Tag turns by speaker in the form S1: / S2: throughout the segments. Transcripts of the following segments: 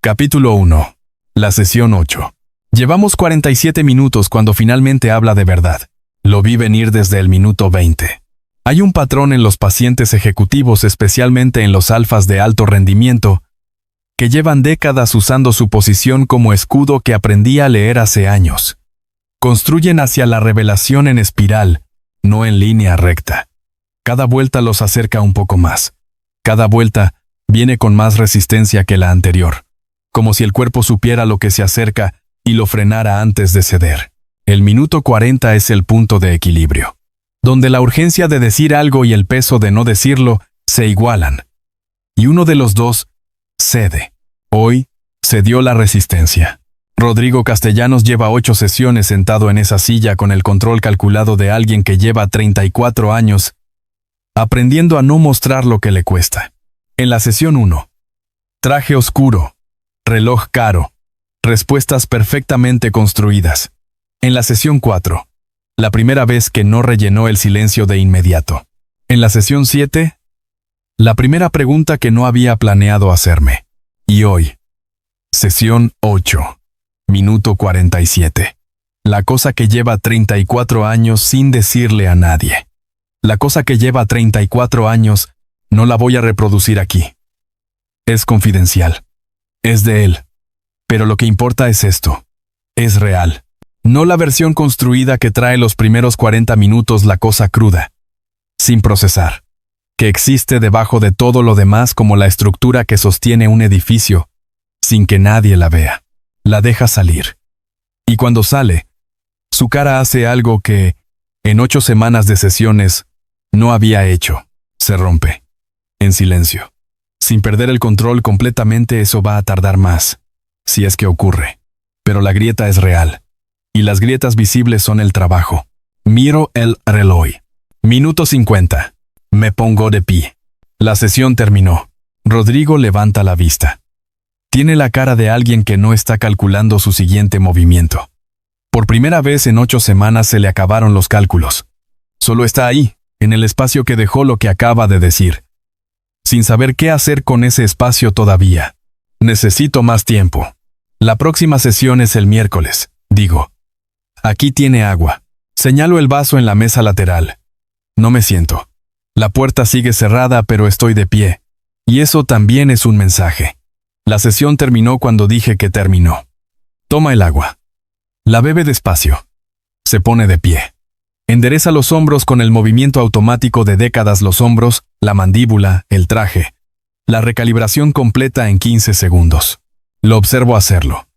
S1: Capítulo 1. La sesión 8. Llevamos 47 minutos cuando finalmente habla de verdad. Lo vi venir desde el minuto 20. Hay un patrón en los pacientes ejecutivos, especialmente en los alfas de alto rendimiento, que llevan décadas usando su posición como escudo que aprendí a leer hace años. Construyen hacia la revelación en espiral, no en línea recta. Cada vuelta los acerca un poco más. Cada vuelta viene con más resistencia que la anterior, como si el cuerpo supiera lo que se acerca y lo frenara antes de ceder. El minuto 40 es el punto de equilibrio, donde la urgencia de decir algo y el peso de no decirlo se igualan. Y uno de los dos cede. Hoy cedió la resistencia. Rodrigo Castellanos lleva 8 sesiones sentado en esa silla con el control calculado de alguien que lleva 34 años, aprendiendo a no mostrar lo que le cuesta. En la sesión 1. Traje oscuro. Reloj caro. Respuestas perfectamente construidas. En la sesión 4. La primera vez que no rellenó el silencio de inmediato. En la sesión 7. La primera pregunta que no había planeado hacerme. Y hoy. Sesión 8. Minuto 47. La cosa que lleva 34 años sin decirle a nadie. La cosa que lleva 34 años no la voy a reproducir aquí. Es confidencial. Es de él. Pero lo que importa es esto. Es real. No la versión construida que trae los primeros 40 minutos, la cosa cruda, sin procesar, que existe debajo de todo lo demás como la estructura que sostiene un edificio, sin que nadie la vea. La deja salir. Y cuando sale, su cara hace algo que, en 8 semanas de sesiones, no había hecho. Se rompe. En silencio. Sin perder el control completamente, eso va a tardar más, si es que ocurre. Pero la grieta es real. Y las grietas visibles son el trabajo. Miro el reloj. Minuto 50. Me pongo de pie. La sesión terminó. Rodrigo levanta la vista. Tiene la cara de alguien que no está calculando su siguiente movimiento. Por primera vez en 8 semanas se le acabaron los cálculos. Solo está ahí, en el espacio que dejó lo que acaba de decir. Sin saber qué hacer con ese espacio todavía. Necesito más tiempo. La próxima sesión es el miércoles, digo. Aquí tiene agua. Señalo el vaso en la mesa lateral. No me siento. La puerta sigue cerrada, pero estoy de pie. Y eso también es un mensaje. La sesión terminó cuando dije que terminó. Toma el agua. La bebe despacio. Se pone de pie. Endereza los hombros con el movimiento automático de décadas, los hombros, la mandíbula, el traje. La recalibración completa en 15 segundos. Lo observo hacerlo.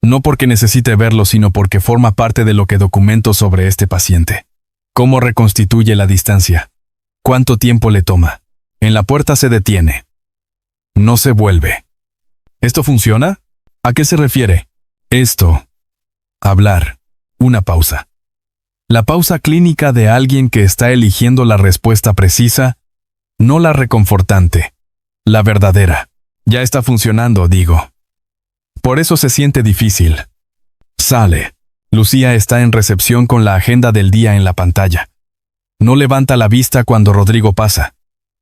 S1: No porque necesite verlo, sino porque forma parte de lo que documento sobre este paciente. ¿Cómo reconstituye la distancia? ¿Cuánto tiempo le toma? En la puerta se detiene. No se vuelve. ¿Esto funciona? ¿A qué se refiere? Esto. Hablar. Una pausa. La pausa clínica de alguien que está eligiendo la respuesta precisa, no la reconfortante, la verdadera. Ya está funcionando, digo. Por eso se siente difícil. Sale. Lucía está en recepción con la agenda del día en la pantalla. No levanta la vista cuando Rodrigo pasa.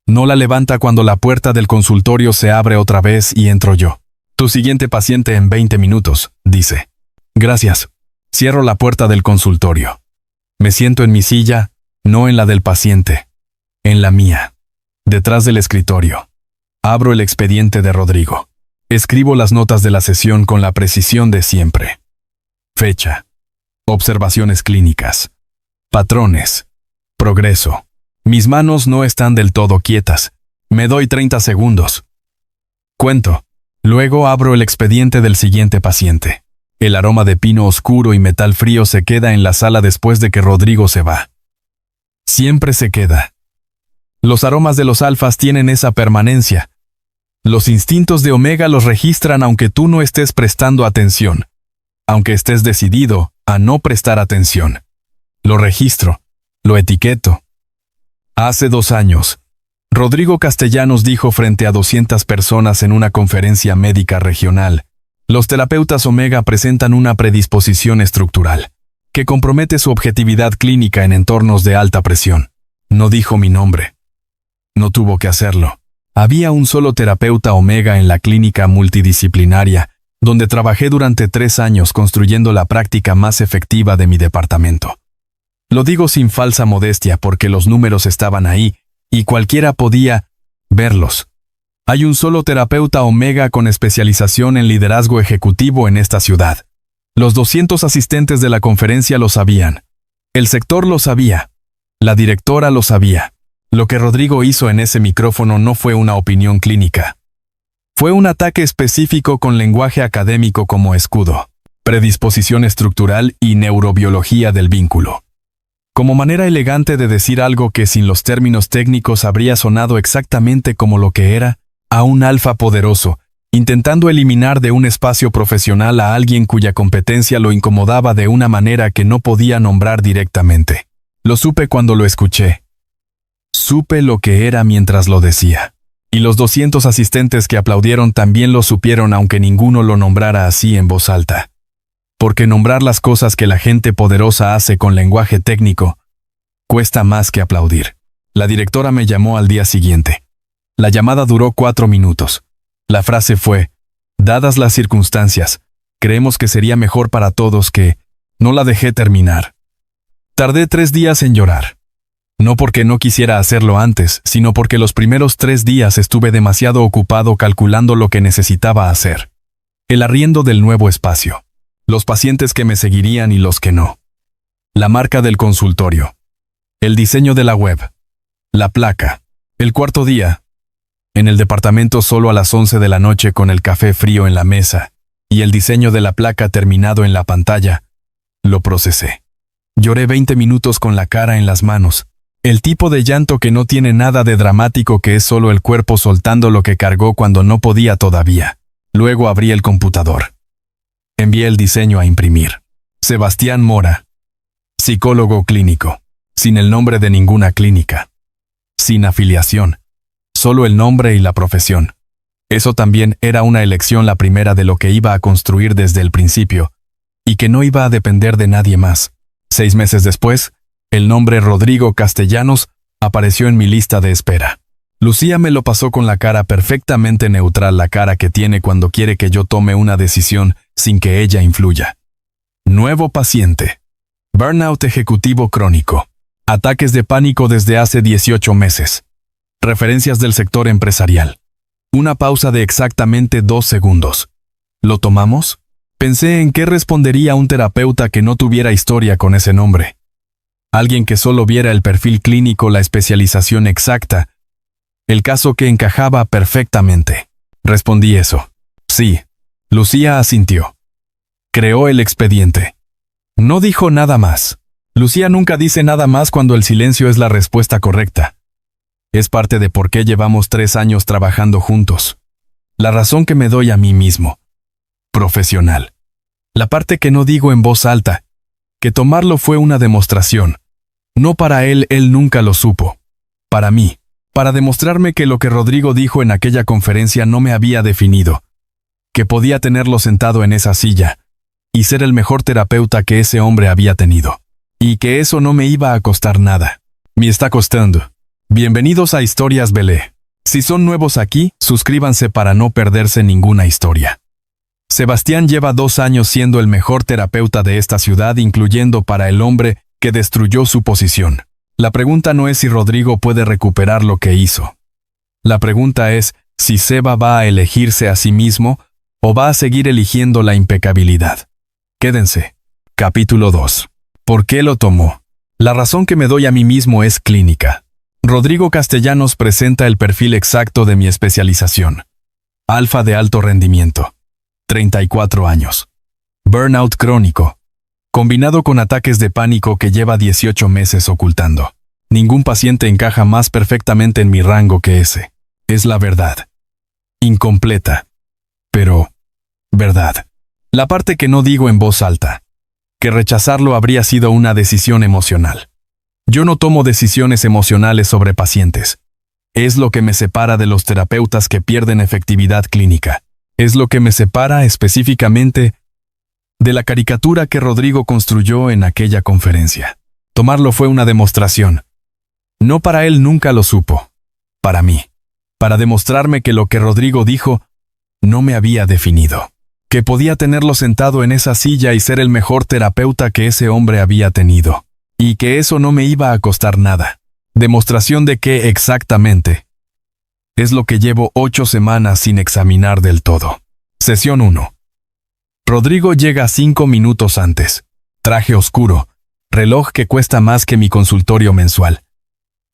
S1: No la levanta cuando la puerta del consultorio se abre otra vez y entro yo. Tu siguiente paciente en 20 minutos, dice. Gracias. Cierro la puerta del consultorio. Me siento en mi silla, no en la del paciente. En la mía. Detrás del escritorio. Abro el expediente de Rodrigo. Escribo las notas de la sesión con la precisión de siempre. Fecha. Observaciones clínicas. Patrones. Progreso. Mis manos no están del todo quietas. Me doy 30 segundos. Cuento. Luego abro el expediente del siguiente paciente. El aroma de pino oscuro y metal frío se queda en la sala después de que Rodrigo se va. Siempre se queda. Los aromas de los alfas tienen esa permanencia. Los instintos de Omega los registran aunque tú no estés prestando atención. Aunque estés decidido a no prestar atención. Lo registro. Lo etiqueto. Hace 2 años, Rodrigo Castellanos dijo frente a 200 personas en una conferencia médica regional: los terapeutas Omega presentan una predisposición estructural que compromete su objetividad clínica en entornos de alta presión. No dijo mi nombre. No tuvo que hacerlo. Había un solo terapeuta Omega en la clínica multidisciplinaria donde trabajé durante 3 años construyendo la práctica más efectiva de mi departamento. Lo digo sin falsa modestia porque los números estaban ahí y cualquiera podía verlos. Hay un solo terapeuta Omega con especialización en liderazgo ejecutivo en esta ciudad. Los 200 asistentes de la conferencia lo sabían. El sector lo sabía. La directora lo sabía. Lo que Rodrigo hizo en ese micrófono no fue una opinión clínica. Fue un ataque específico con lenguaje académico como escudo, predisposición estructural y neurobiología del vínculo. Como manera elegante de decir algo que sin los términos técnicos habría sonado exactamente como lo que era, a un alfa poderoso, intentando eliminar de un espacio profesional a alguien cuya competencia lo incomodaba de una manera que no podía nombrar directamente. Lo supe cuando lo escuché. Supe lo que era mientras lo decía. Y los 200 asistentes que aplaudieron también lo supieron aunque ninguno lo nombrara así en voz alta. Porque nombrar las cosas que la gente poderosa hace con lenguaje técnico cuesta más que aplaudir. La directora me llamó al día siguiente. La llamada duró 4 minutos. La frase fue: dadas las circunstancias, creemos que sería mejor para todos que... No la dejé terminar. Tardé 3 días en llorar. No porque no quisiera hacerlo antes, sino porque los primeros 3 días estuve demasiado ocupado calculando lo que necesitaba hacer. El arriendo del nuevo espacio. Los pacientes que me seguirían y los que no. La marca del consultorio. El diseño de la web. La placa. El cuarto día. En el departamento solo a las 11 de la noche con el café frío en la mesa y el diseño de la placa terminado en la pantalla. Lo procesé. Lloré 20 minutos con la cara en las manos. El tipo de llanto que no tiene nada de dramático, que es solo el cuerpo soltando lo que cargó cuando no podía todavía. Luego abrí el computador. Envié el diseño a imprimir. Sebastián Mora. Psicólogo clínico. Sin el nombre de ninguna clínica. Sin afiliación. Solo el nombre y la profesión. Eso también era una elección, la primera de lo que iba a construir desde el principio, y que no iba a depender de nadie más. 6 meses después, el nombre Rodrigo Castellanos apareció en mi lista de espera. Lucía me lo pasó con la cara perfectamente neutral, la cara que tiene cuando quiere que yo tome una decisión sin que ella influya. Nuevo paciente. Burnout ejecutivo crónico. Ataques de pánico desde hace 18 meses. Referencias del sector empresarial. Una pausa de exactamente 2 segundos. ¿Lo tomamos? Pensé en qué respondería un terapeuta que no tuviera historia con ese nombre. Alguien que solo viera el perfil clínico, la especialización exacta, el caso que encajaba perfectamente. Respondí eso. Sí. Lucía asintió. Creó el expediente. No dijo nada más. Lucía nunca dice nada más cuando el silencio es la respuesta correcta. Es parte de por qué llevamos 3 años trabajando juntos. La razón que me doy a mí mismo. Profesional. La parte que no digo en voz alta. Que tomarlo fue una demostración. No para él nunca lo supo. Para mí. Para demostrarme que lo que Rodrigo dijo en aquella conferencia no me había definido. Que podía tenerlo sentado en esa silla. Y ser el mejor terapeuta que ese hombre había tenido. Y que eso no me iba a costar nada. Me está costando. Bienvenidos a Historias Belé. Si son nuevos aquí, suscríbanse para no perderse ninguna historia. Sebastián lleva 2 años siendo el mejor terapeuta de esta ciudad, incluyendo para el hombre que destruyó su posición. La pregunta no es si Rodrigo puede recuperar lo que hizo. La pregunta es si Seba va a elegirse a sí mismo o va a seguir eligiendo la impecabilidad. Quédense. Capítulo 2. ¿Por qué lo tomó? La razón que me doy a mí mismo es clínica. Rodrigo Castellanos presenta el perfil exacto de mi especialización. Alfa de alto rendimiento. 34 años. Burnout crónico. Combinado con ataques de pánico que lleva 18 meses ocultando. Ningún paciente encaja más perfectamente en mi rango que ese. Es la verdad. Incompleta. Pero... verdad. La parte que no digo en voz alta. Que rechazarlo habría sido una decisión emocional. Yo no tomo decisiones emocionales sobre pacientes. Es lo que me separa de los terapeutas que pierden efectividad clínica. Es lo que me separa específicamente de la caricatura que Rodrigo construyó en aquella conferencia. Tomarlo fue una demostración. No para él, nunca lo supo. Para mí. Para demostrarme que lo que Rodrigo dijo no me había definido. que podía tenerlo sentado en esa silla y ser el mejor terapeuta que ese hombre había tenido, y que eso no me iba a costar nada. Demostración de que exactamente es lo que llevo 8 semanas sin examinar del todo. Sesión 1. Rodrigo llega 5 minutos antes. Traje oscuro, reloj que cuesta más que mi consultorio mensual.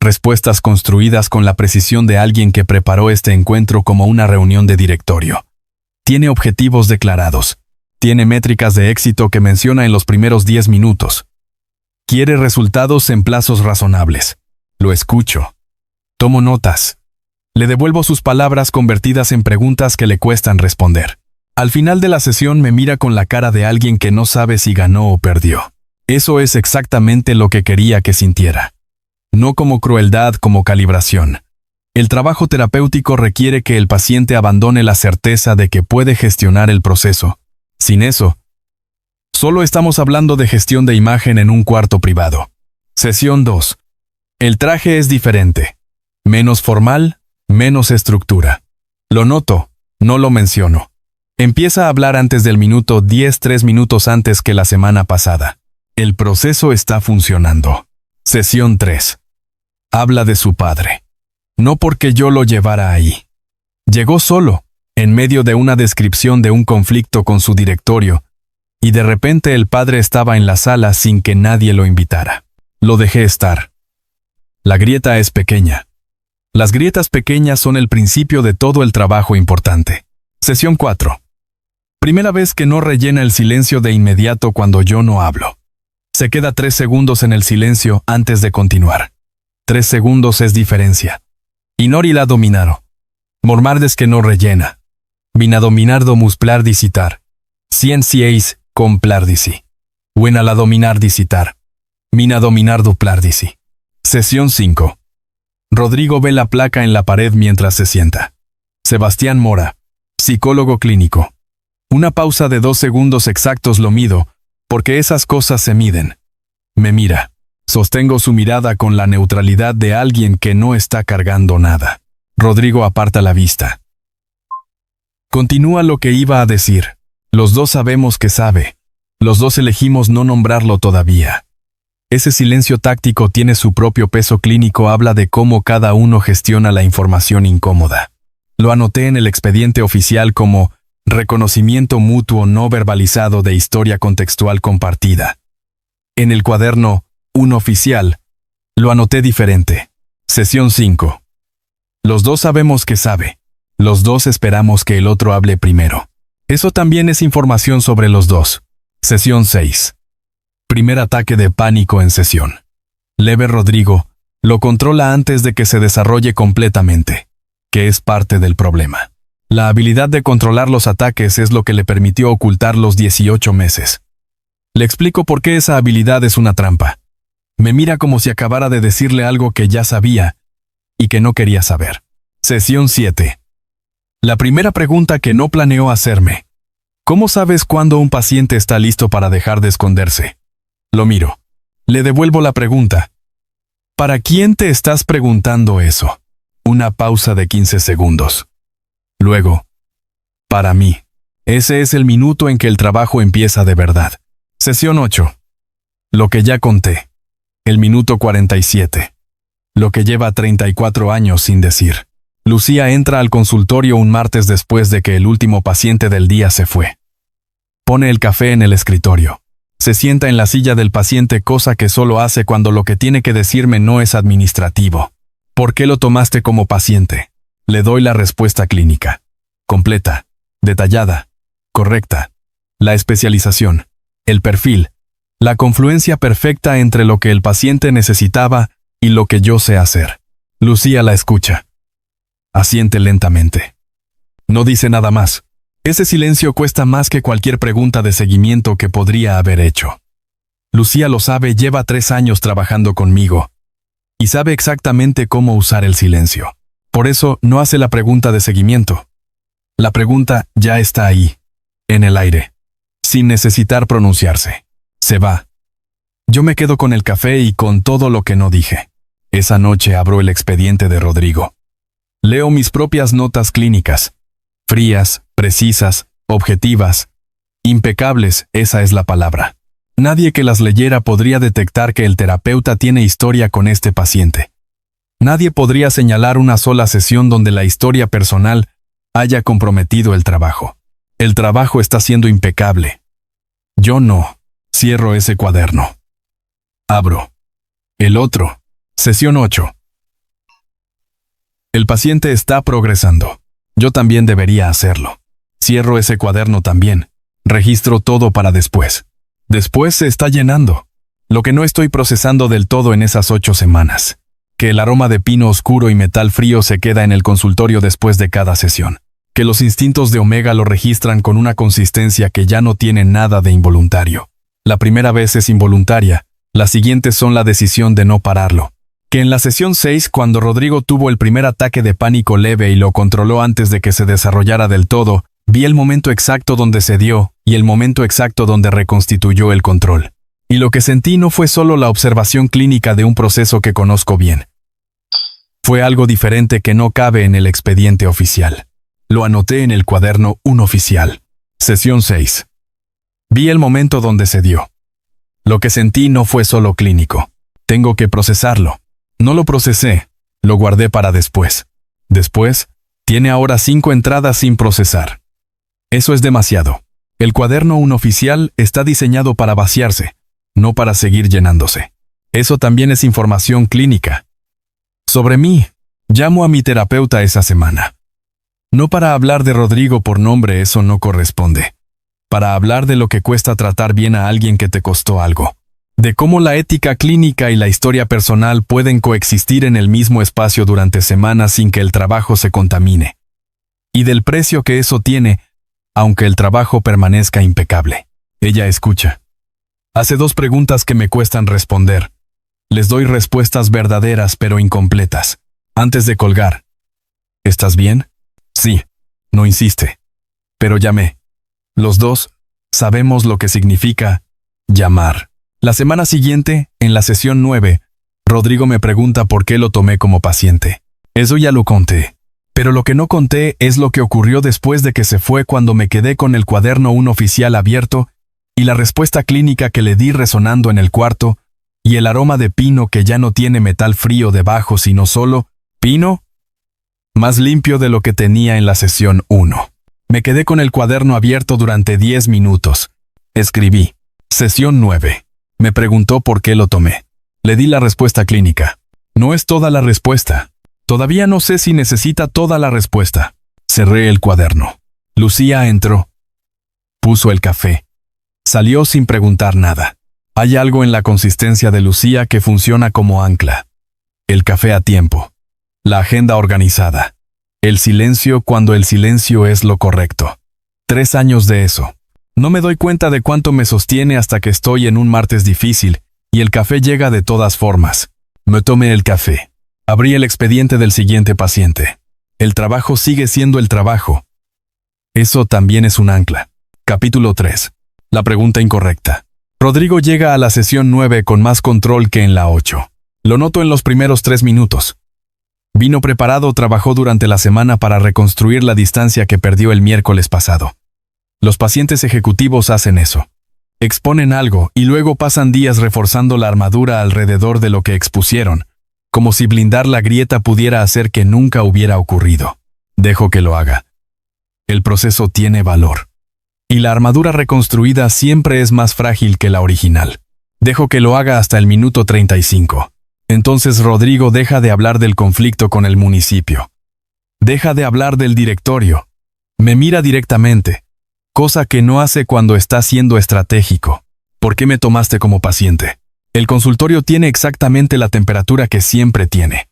S1: Respuestas construidas con la precisión de alguien que preparó este encuentro como una reunión de directorio. Tiene objetivos declarados. Tiene métricas de éxito que menciona en los primeros 10 minutos. Quiere resultados en plazos razonables. Lo escucho. Tomo notas. Le devuelvo sus palabras convertidas en preguntas que le cuestan responder. Al final de la sesión me mira con la cara de alguien que no sabe si ganó o perdió. Eso es exactamente lo que quería que sintiera. No como crueldad, como calibración. El trabajo terapéutico requiere que el paciente abandone la certeza de que puede gestionar el proceso. Sin eso, solo estamos hablando de gestión de imagen en un cuarto privado. Sesión 2. El traje es diferente. Menos formal, menos estructura. Lo noto, no lo menciono. Empieza a hablar antes del minuto 10, 3 minutos antes que la semana pasada. El proceso está funcionando. Sesión 3. Habla de su padre. No porque yo lo llevara ahí. Llegó solo, en medio de una descripción de un conflicto con su directorio, y de repente el padre estaba en la sala sin que nadie lo invitara. Lo dejé estar. La grieta es pequeña. Las grietas pequeñas son el principio de todo el trabajo importante. Sesión 4. Primera vez que no rellena el silencio de inmediato cuando yo no hablo. Se queda 3 segundos en el silencio antes de continuar. 3 segundos es diferencia. Inori la dominaro. Mormardes que no rellena. Vina dominardo musplardicitar. Cienciais complardisi. Buena la dominardicitar. Mina dominardo plardici. Sesión 5. Rodrigo ve la placa en la pared mientras se sienta. Sebastián Mora, psicólogo clínico. Una pausa de 2 segundos exactos lo mido, porque esas cosas se miden. Me mira. Sostengo su mirada con la neutralidad de alguien que no está cargando nada. Rodrigo aparta la vista. Continúa lo que iba a decir. Los dos sabemos que sabe. Los dos elegimos no nombrarlo todavía. Ese silencio táctico tiene su propio peso clínico, habla de cómo cada uno gestiona la información incómoda. Lo anoté en el expediente oficial como reconocimiento mutuo no verbalizado de historia contextual compartida. En el cuaderno un oficial, lo anoté diferente. Sesión 5. Los dos sabemos que sabe. Los dos esperamos que el otro hable primero. Eso también es información sobre los dos. Sesión 6. Primer ataque de pánico en sesión. Leve Rodrigo, lo controla antes de que se desarrolle completamente, que es parte del problema. La habilidad de controlar los ataques es lo que le permitió ocultar los 18 meses. Le explico por qué esa habilidad es una trampa. Me mira como si acabara de decirle algo que ya sabía y que no quería saber. Sesión 7. La primera pregunta que no planeó hacerme. ¿Cómo sabes cuándo un paciente está listo para dejar de esconderse? Lo miro. Le devuelvo la pregunta. ¿Para quién te estás preguntando eso? Una pausa de 15 segundos. Luego, para mí. Ese es el minuto en que el trabajo empieza de verdad. Sesión 8. Lo que ya conté. El minuto 47. Lo que lleva 34 años sin decir. Lucía entra al consultorio un martes después de que el último paciente del día se fue. Pone el café en el escritorio. Se sienta en la silla del paciente, cosa que solo hace cuando lo que tiene que decirme no es administrativo. ¿Por qué lo tomaste como paciente? Le doy la respuesta clínica. Completa, detallada, correcta. La especialización, el perfil, la confluencia perfecta entre lo que el paciente necesitaba y lo que yo sé hacer. Lucía la escucha. Asiente lentamente. No dice nada más. Ese silencio cuesta más que cualquier pregunta de seguimiento que podría haber hecho. Lucía lo sabe, lleva 3 años trabajando conmigo y sabe exactamente cómo usar el silencio. Por eso no hace la pregunta de seguimiento. La pregunta ya está ahí, en el aire, sin necesitar pronunciarse. Se va. Yo me quedo con el café y con todo lo que no dije. Esa noche abro el expediente de Rodrigo. Leo mis propias notas clínicas, frías, precisas, objetivas, impecables, esa es la palabra. Nadie que las leyera podría detectar que el terapeuta tiene historia con este paciente. Nadie podría señalar una sola sesión donde la historia personal haya comprometido el trabajo. El trabajo está siendo impecable. Yo no. Cierro ese cuaderno. Abro. El otro. Sesión 8. El paciente está progresando. Yo también debería hacerlo. Cierro ese cuaderno también. Registro todo para después. Después se está llenando. Lo que no estoy procesando del todo en esas 8 semanas. Que el aroma de pino oscuro y metal frío se queda en el consultorio después de cada sesión. Que los instintos de Omega lo registran con una consistencia que ya no tiene nada de involuntario. La primera vez es involuntaria, las siguientes son la decisión de no pararlo. Que en la sesión 6, cuando Rodrigo tuvo el primer ataque de pánico leve y lo controló antes de que se desarrollara del todo, vi el momento exacto donde se dio y el momento exacto donde reconstituyó el control. Y lo que sentí no fue solo la observación clínica de un proceso que conozco bien. Fue algo diferente que no cabe en el expediente oficial. Lo anoté en el cuaderno 1 oficial. Sesión 6. Vi el momento donde se dio. Lo que sentí no fue solo clínico. Tengo que procesarlo. No lo procesé, lo guardé para después. Después, tiene ahora 5 entradas sin procesar. Eso es demasiado. El cuaderno 1 oficial está diseñado para vaciarse, no para seguir llenándose. Eso también es información clínica. Sobre mí, llamo a mi terapeuta esa semana. No para hablar de Rodrigo por nombre, eso no corresponde. Para hablar de lo que cuesta tratar bien a alguien que te costó algo. De cómo la ética clínica y la historia personal pueden coexistir en el mismo espacio durante semanas sin que el trabajo se contamine. Y del precio que eso tiene, aunque el trabajo permanezca impecable. Ella escucha. Hace 2 preguntas que me cuestan responder. Les doy respuestas verdaderas pero incompletas. Antes de colgar. ¿Estás bien? Sí. No insiste. Pero llamé. Los dos sabemos lo que significa llamar. La semana siguiente, en la sesión 9, Rodrigo me pregunta por qué lo tomé como paciente. Eso ya lo conté. Pero lo que no conté es lo que ocurrió después de que se fue cuando me quedé con el cuaderno 1 oficial abierto y la respuesta clínica que le di resonando en el cuarto y el aroma de pino que ya no tiene metal frío debajo sino solo pino, más limpio de lo que tenía en la sesión 1. Me quedé con el cuaderno abierto durante 10 minutos. Escribí. Sesión 9. Me preguntó por qué lo tomé. Le di la respuesta clínica. No es toda la respuesta. Todavía no sé si necesita toda la respuesta. Cerré el cuaderno. Lucía entró. Puso el café. Salió sin preguntar nada. Hay algo en la consistencia de Lucía que funciona como ancla. El café a tiempo. La agenda organizada. El silencio cuando el silencio es lo correcto. 3 años de eso. No me doy cuenta de cuánto me sostiene hasta que estoy en un martes difícil, y el café llega de todas formas. Me tomé el café. Abrí el expediente del siguiente paciente. El trabajo sigue siendo el trabajo. Eso también es un ancla. Capítulo 3. La pregunta incorrecta. Rodrigo llega a la sesión 9 con más control que en la 8. Lo noto en los primeros 3 minutos. Vino preparado, trabajó durante la semana para reconstruir la distancia que perdió el miércoles pasado. Los pacientes ejecutivos hacen eso. Exponen algo y luego pasan días reforzando la armadura alrededor de lo que expusieron, como si blindar la grieta pudiera hacer que nunca hubiera ocurrido. Dejo que lo haga. El proceso tiene valor. Y la armadura reconstruida siempre es más frágil que la original. Dejo que lo haga hasta el minuto 35. Entonces Rodrigo deja de hablar del conflicto con el municipio. Deja de hablar del directorio. Me mira directamente. Cosa que no hace cuando está siendo estratégico. ¿Por qué me tomaste como paciente? El consultorio tiene exactamente la temperatura que siempre tiene.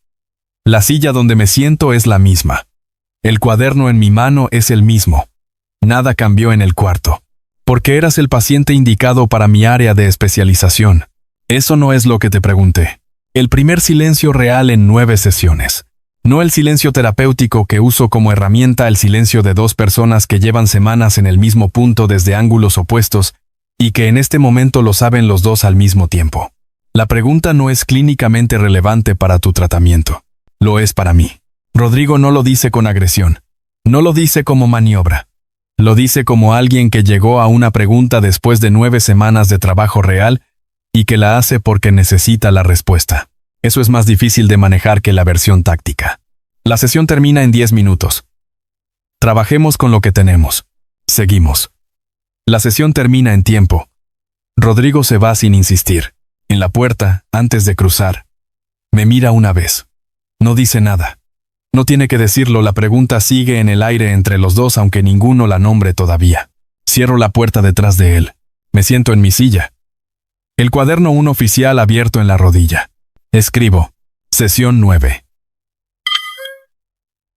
S1: La silla donde me siento es la misma. El cuaderno en mi mano es el mismo. Nada cambió en el cuarto. Porque eras el paciente indicado para mi área de especialización. Eso no es lo que te pregunté. El primer silencio real en 9 sesiones. No el silencio terapéutico que uso como herramienta, el silencio de 2 personas que llevan semanas en el mismo punto desde ángulos opuestos y que en este momento lo saben los dos al mismo tiempo. La pregunta no es clínicamente relevante para tu tratamiento. Lo es para mí. Rodrigo no lo dice con agresión. No lo dice como maniobra. Lo dice como alguien que llegó a una pregunta después de 9 semanas de trabajo real y que la hace porque necesita la respuesta. Eso es más difícil de manejar que la versión táctica. La sesión termina en 10 minutos. Trabajemos con lo que tenemos. Seguimos. La sesión termina en tiempo. Rodrigo se va sin insistir. En la puerta, antes de cruzar, me mira una vez. No dice nada. No tiene que decirlo, la pregunta sigue en el aire entre los dos aunque ninguno la nombre todavía. Cierro la puerta detrás de él. Me siento en mi silla. El cuaderno 1 oficial abierto en la rodilla. Escribo. Sesión 9.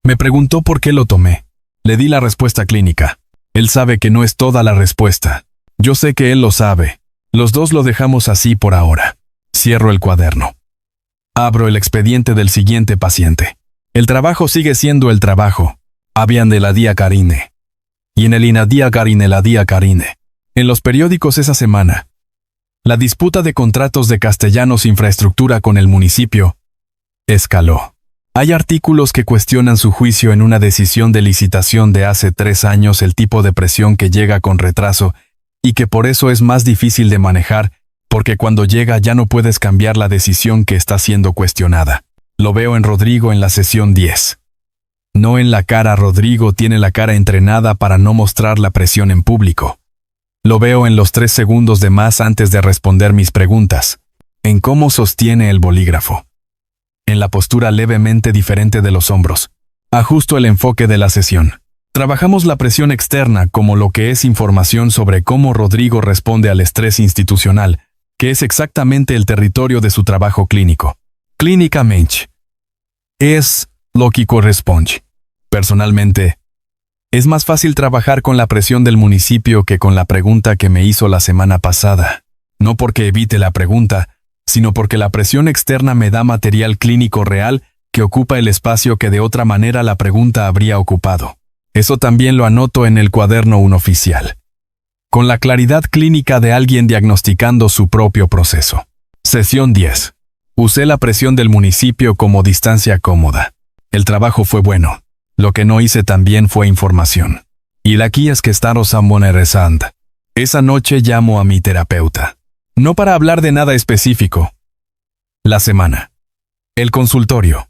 S1: Me preguntó por qué lo tomé. Le di la respuesta clínica. Él sabe que no es toda la respuesta. Yo sé que él lo sabe. Los dos lo dejamos así por ahora. Cierro el cuaderno. Abro el expediente del siguiente paciente. El trabajo sigue siendo el trabajo. Habían de la día Karine. Y en el inadía Karine la día Karine. En los periódicos esa semana. La disputa de contratos de Castellanos Infraestructura con el municipio escaló. Hay artículos que cuestionan su juicio en una decisión de licitación de hace 3 años, el tipo de presión que llega con retraso y que por eso es más difícil de manejar, porque cuando llega ya no puedes cambiar la decisión que está siendo cuestionada. Lo veo en Rodrigo en la sesión 10. No en la cara, Rodrigo tiene la cara entrenada para no mostrar la presión en público. Lo veo en los 3 segundos de más antes de responder mis preguntas, en cómo sostiene el bolígrafo, en la postura levemente diferente de los hombros. Ajusto el enfoque de la sesión. Trabajamos la presión externa como lo que es información sobre cómo Rodrigo responde al estrés institucional, que es exactamente el territorio de su trabajo clínico. Clínicamente. Es lo que corresponde. Personalmente, es más fácil trabajar con la presión del municipio que con la pregunta que me hizo la semana pasada. No porque evite la pregunta, sino porque la presión externa me da material clínico real que ocupa el espacio que de otra manera la pregunta habría ocupado. Eso también lo anoto en el cuaderno 1 oficial. Con la claridad clínica de alguien diagnosticando su propio proceso. Sesión 10. Usé la presión del municipio como distancia cómoda. El trabajo fue bueno. Lo que no hice también fue información. Y la aquí es que estaros interesant. Esa noche llamo a mi terapeuta. No para hablar de nada específico. La semana. El consultorio.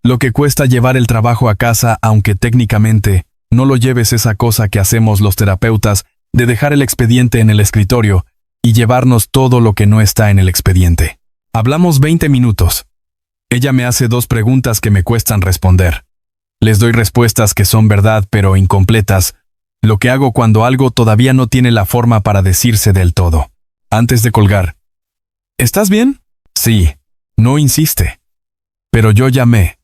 S1: Lo que cuesta llevar el trabajo a casa, aunque técnicamente no lo lleves, esa cosa que hacemos los terapeutas de dejar el expediente en el escritorio y llevarnos todo lo que no está en el expediente. Hablamos 20 minutos. Ella me hace 2 preguntas que me cuestan responder. Les doy respuestas que son verdad pero incompletas, lo que hago cuando algo todavía no tiene la forma para decirse del todo. Antes de colgar. ¿Estás bien? Sí. No insiste. Pero yo llamé.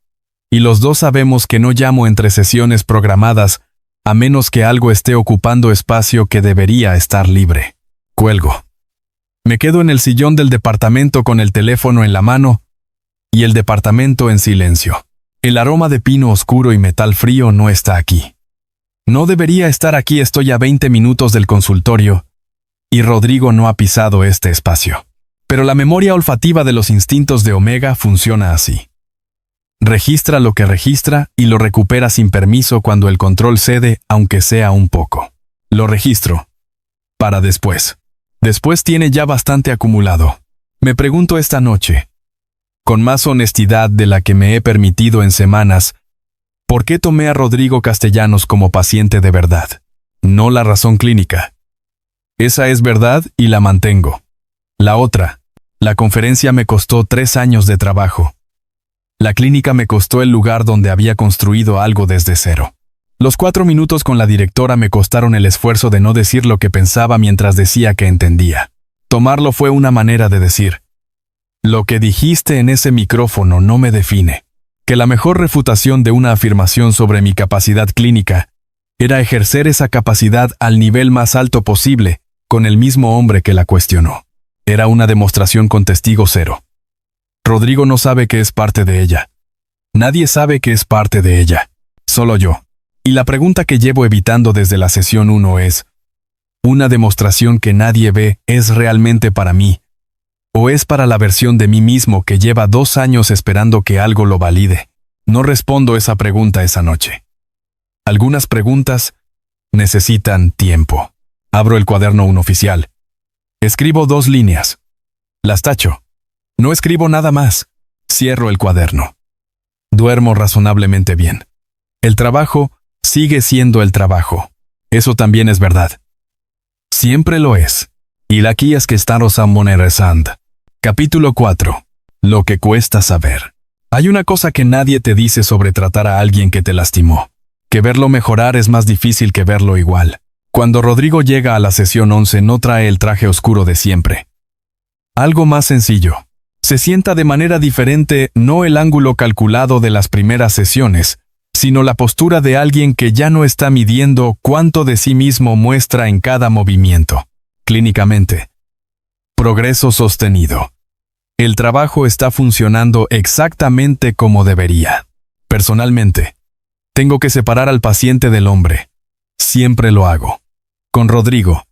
S1: Y los dos sabemos que no llamo entre sesiones programadas, a menos que algo esté ocupando espacio que debería estar libre. Cuelgo. Me quedo en el sillón del departamento con el teléfono en la mano y el departamento en silencio. El aroma de pino oscuro y metal frío no está aquí. No debería estar aquí, estoy a 20 minutos del consultorio y Rodrigo no ha pisado este espacio. Pero la memoria olfativa de los instintos de Omega funciona así. Registra lo que registra y lo recupera sin permiso cuando el control cede, aunque sea un poco. Lo registro. Para después. Después tiene ya bastante acumulado. Me pregunto esta noche, con más honestidad de la que me he permitido en semanas, ¿por qué tomé a Rodrigo Castellanos como paciente de verdad? No la razón clínica. Esa es verdad y la mantengo. La otra, la conferencia me costó 3 años de trabajo. La clínica me costó el lugar donde había construido algo desde cero. Los 4 minutos con la directora me costaron el esfuerzo de no decir lo que pensaba mientras decía que entendía. Tomarlo fue una manera de decir: lo que dijiste en ese micrófono no me define. Que la mejor refutación de una afirmación sobre mi capacidad clínica era ejercer esa capacidad al nivel más alto posible, con el mismo hombre que la cuestionó. Era una demostración con testigo cero. Rodrigo no sabe que es parte de ella. Nadie sabe que es parte de ella. Solo yo. Y la pregunta que llevo evitando desde la sesión 1 es: ¿una demostración que nadie ve es realmente para mí? ¿O es para la versión de mí mismo que lleva 2 años esperando que algo lo valide? No respondo esa pregunta esa noche. Algunas preguntas Necesitan tiempo. Abro el cuaderno oficial. Escribo 2 líneas. Las tacho. No escribo nada más. Cierro el cuaderno. Duermo razonablemente bien. El trabajo sigue siendo el trabajo. Eso también es verdad. Siempre lo es. Y aquí es que estamos a Moneresand. Capítulo 4. Lo que cuesta saber. Hay una cosa que nadie te dice sobre tratar a alguien que te lastimó. Que verlo mejorar es más difícil que verlo igual. Cuando Rodrigo llega a la sesión 11 no trae el traje oscuro de siempre. Algo más sencillo. Se sienta de manera diferente, no el ángulo calculado de las primeras sesiones, sino la postura de alguien que ya no está midiendo cuánto de sí mismo muestra en cada movimiento. Clínicamente. Progreso sostenido. El trabajo está funcionando exactamente como debería. Personalmente, tengo que separar al paciente del hombre. Siempre lo hago. Con Rodrigo,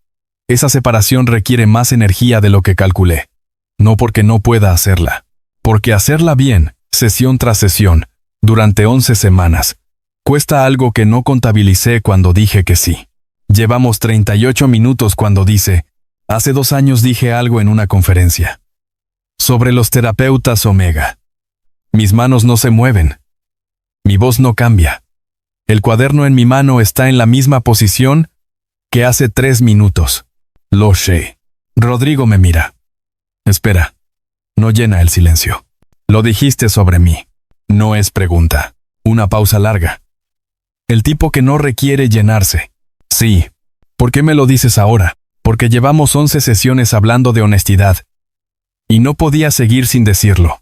S1: esa separación requiere más energía de lo que calculé. No porque no pueda hacerla, porque hacerla bien, sesión tras sesión, durante 11 semanas, cuesta algo que no contabilicé cuando dije que sí. Llevamos 38 minutos cuando dice, hace 2 años dije algo en una conferencia. Sobre los terapeutas Omega. Mis manos no se mueven. Mi voz no cambia. El cuaderno en mi mano está en la misma posición que hace 3 minutos. Lo sé. Rodrigo me mira. Espera. No llena el silencio. Lo dijiste sobre mí. No es pregunta. Una pausa larga. El tipo que no requiere llenarse. Sí. ¿Por qué me lo dices ahora? Porque llevamos 11 sesiones hablando de honestidad. Y no podía seguir sin decirlo.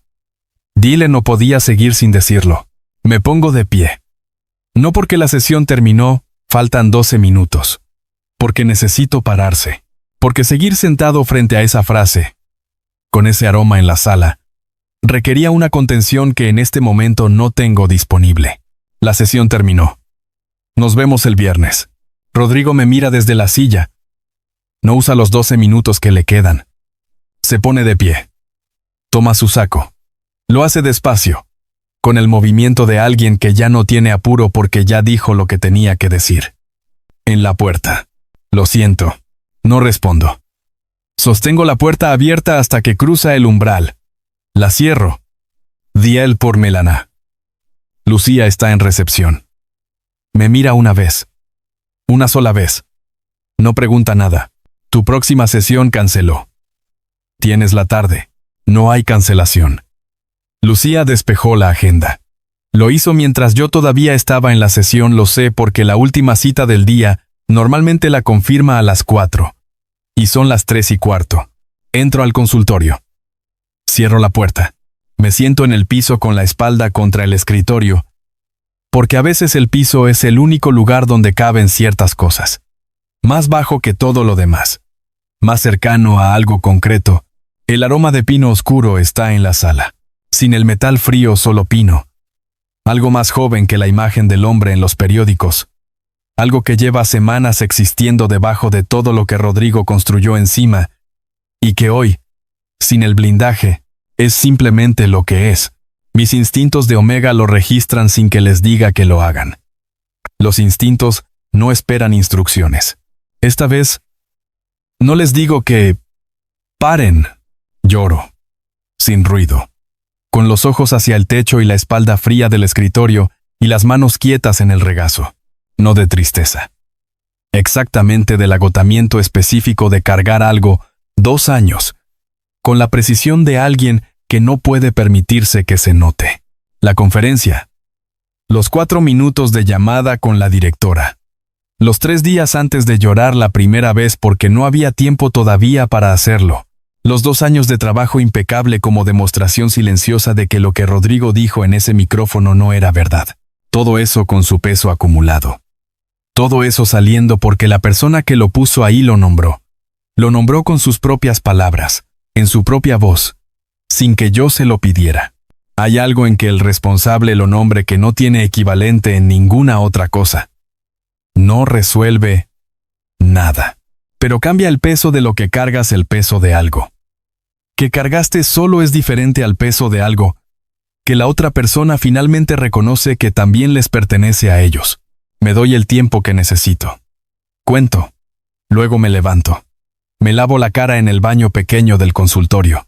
S1: Dile no podía seguir sin decirlo. Me pongo de pie. No porque la sesión terminó, faltan 12 minutos. Porque necesito pararse. Porque seguir sentado frente a esa frase, con ese aroma en la sala, requería una contención que en este momento no tengo disponible. La sesión terminó. Nos vemos el viernes. Rodrigo me mira desde la silla. No usa los 12 minutos que le quedan. Se pone de pie. Toma su saco. Lo hace despacio, con el movimiento de alguien que ya no tiene apuro porque ya dijo lo que tenía que decir. En la puerta. Lo siento. No respondo. Sostengo la puerta abierta hasta que cruza el umbral. La cierro. Diel por Melana. Lucía está en recepción. Me mira una vez. Una sola vez. No pregunta nada. Tu próxima sesión canceló. Tienes la tarde. No hay cancelación. Lucía despejó la agenda. Lo hizo mientras yo todavía estaba en la sesión, lo sé porque la última cita del día normalmente la confirma a las 4. Y son las 3:15. Entro al consultorio. Cierro la puerta. Me siento en el piso con la espalda contra el escritorio, porque a veces el piso es el único lugar donde caben ciertas cosas. Más bajo que todo lo demás. Más cercano a algo concreto. El aroma de pino oscuro está en la sala. Sin el metal frío, solo pino. Algo más joven que la imagen del hombre en los periódicos. Algo que lleva semanas existiendo debajo de todo lo que Rodrigo construyó encima, y que hoy, sin el blindaje, es simplemente lo que es. Mis instintos de Omega lo registran sin que les diga que lo hagan. Los instintos no esperan instrucciones. Esta vez, no les digo que paren. Lloro, sin ruido, con los ojos hacia el techo y la espalda fría del escritorio y las manos quietas en el regazo. No de tristeza. Exactamente del agotamiento específico de cargar algo 2 años, con la precisión de alguien que no puede permitirse que se note. La conferencia. Los 4 minutos de llamada con la directora. Los 3 días antes de llorar la primera vez porque no había tiempo todavía para hacerlo. Los 2 años de trabajo impecable como demostración silenciosa de que lo que Rodrigo dijo en ese micrófono no era verdad. Todo eso con su peso acumulado. Todo eso saliendo porque la persona que lo puso ahí lo nombró. Lo nombró con sus propias palabras, en su propia voz, sin que yo se lo pidiera. Hay algo en que el responsable lo nombre que no tiene equivalente en ninguna otra cosa. No resuelve nada, pero cambia el peso de lo que cargas el peso de algo. Que cargaste solo es diferente al peso de algo que la otra persona finalmente reconoce que también les pertenece a ellos. Me doy el tiempo que necesito. Cuento. Luego me levanto. Me lavo la cara en el baño pequeño del consultorio.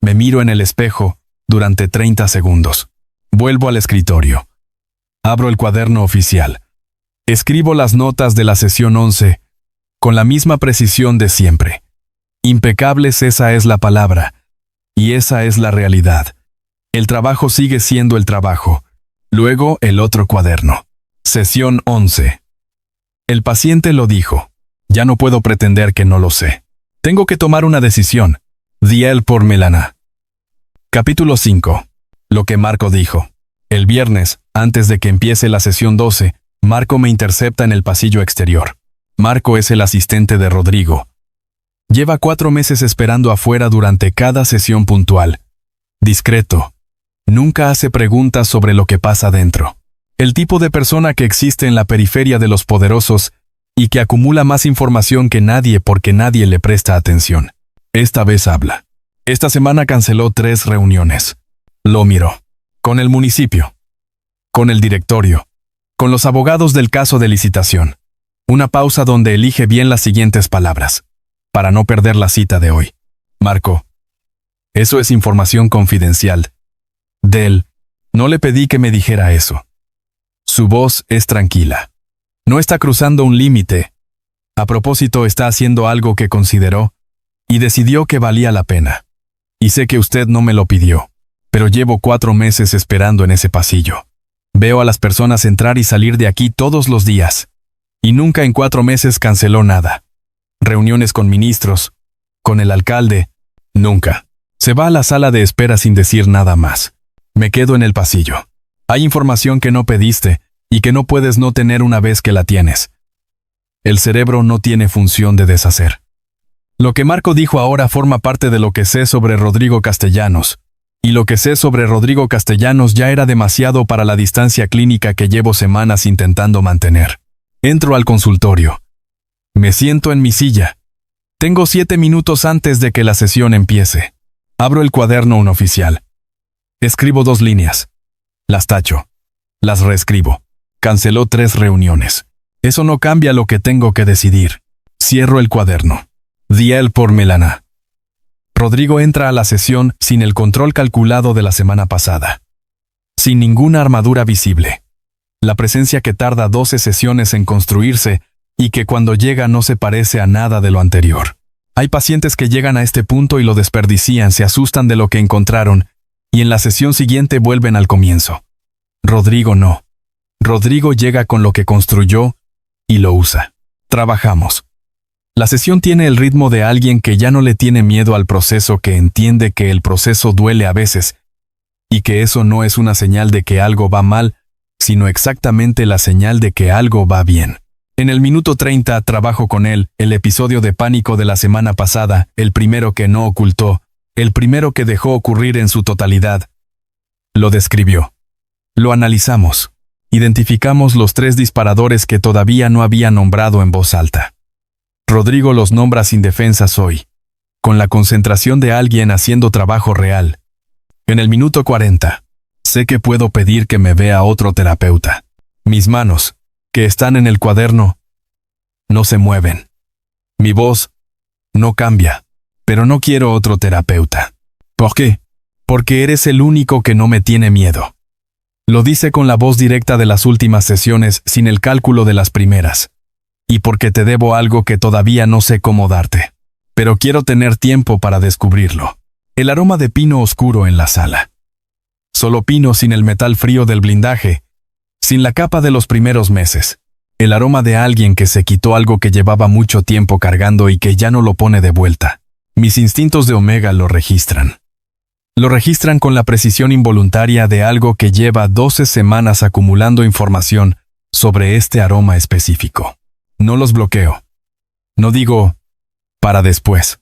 S1: Me miro en el espejo durante 30 segundos. Vuelvo al escritorio. Abro el cuaderno oficial. Escribo las notas de la sesión 11 con la misma precisión de siempre. Impecables, esa es la palabra. Y esa es la realidad. El trabajo sigue siendo el trabajo. Luego el otro cuaderno. Sesión 11. El paciente lo dijo. Ya no puedo pretender que no lo sé. Tengo que tomar una decisión. Diel por Melana. Capítulo 5. Lo que Marco dijo. El viernes, antes de que empiece la sesión 12, Marco me intercepta en el pasillo exterior. Marco es el asistente de Rodrigo. Lleva 4 meses esperando afuera durante cada sesión puntual. Discreto. Nunca hace preguntas sobre lo que pasa dentro. El tipo de persona que existe en la periferia de los poderosos y que acumula más información que nadie porque nadie le presta atención. Esta vez habla. Esta semana canceló 3 reuniones. Lo miró. Con el municipio. Con el directorio. Con los abogados del caso de licitación. Una pausa donde elige bien las siguientes palabras. Para no perder la cita de hoy. Marco. Eso es información confidencial. Del. No le pedí que me dijera eso. Su voz es tranquila. No está cruzando un límite. A propósito, está haciendo algo que consideró y decidió que valía la pena. Y sé que usted no me lo pidió, pero llevo 4 meses esperando en ese pasillo. Veo a las personas entrar y salir de aquí todos los días. Y nunca en 4 meses canceló nada. Reuniones con ministros, con el alcalde, nunca. Se va a la sala de espera sin decir nada más. Me quedo en el pasillo. Hay información que no pediste y que no puedes no tener una vez que la tienes. El cerebro no tiene función de deshacer. Lo que Marco dijo ahora forma parte de lo que sé sobre Rodrigo Castellanos. Y lo que sé sobre Rodrigo Castellanos ya era demasiado para la distancia clínica que llevo semanas intentando mantener. Entro al consultorio. Me siento en mi silla. Tengo 7 minutos antes de que la sesión empiece. Abro el cuaderno un oficial. Escribo 2 líneas. Las tacho. Las reescribo. Canceló 3 reuniones. Eso no cambia lo que tengo que decidir. Cierro el cuaderno. Diel por Melana. Rodrigo entra a la sesión sin el control calculado de la semana pasada. Sin ninguna armadura visible. La presencia que tarda 12 sesiones en construirse y que cuando llega no se parece a nada de lo anterior. Hay pacientes que llegan a este punto y lo desperdician, se asustan de lo que encontraron y en la sesión siguiente vuelven al comienzo. Rodrigo no. Rodrigo llega con lo que construyó y lo usa. Trabajamos. La sesión tiene el ritmo de alguien que ya no le tiene miedo al proceso, que entiende que el proceso duele a veces y que eso no es una señal de que algo va mal, sino exactamente la señal de que algo va bien. En el minuto 30 trabajo con él, el episodio de pánico de la semana pasada, el primero que no ocultó, el primero que dejó ocurrir en su totalidad. Lo describió. Lo analizamos. Identificamos los 3 disparadores que todavía no había nombrado en voz alta. Rodrigo los nombra sin defensas hoy, con la concentración de alguien haciendo trabajo real. En el minuto 40, sé que puedo pedir que me vea otro terapeuta. Mis manos, que están en el cuaderno, no se mueven. Mi voz no cambia, pero no quiero otro terapeuta. ¿Por qué? Porque eres el único que no me tiene miedo. Lo dice con la voz directa de las últimas sesiones, sin el cálculo de las primeras. Y porque te debo algo que todavía no sé cómo darte. Pero quiero tener tiempo para descubrirlo. El aroma de pino oscuro en la sala. Solo pino sin el metal frío del blindaje, sin la capa de los primeros meses. El aroma de alguien que se quitó algo que llevaba mucho tiempo cargando y que ya no lo pone de vuelta. Mis instintos de Omega lo registran. Lo registran con la precisión involuntaria de algo que lleva 12 semanas acumulando información sobre este aroma específico. No los bloqueo. No digo, para después.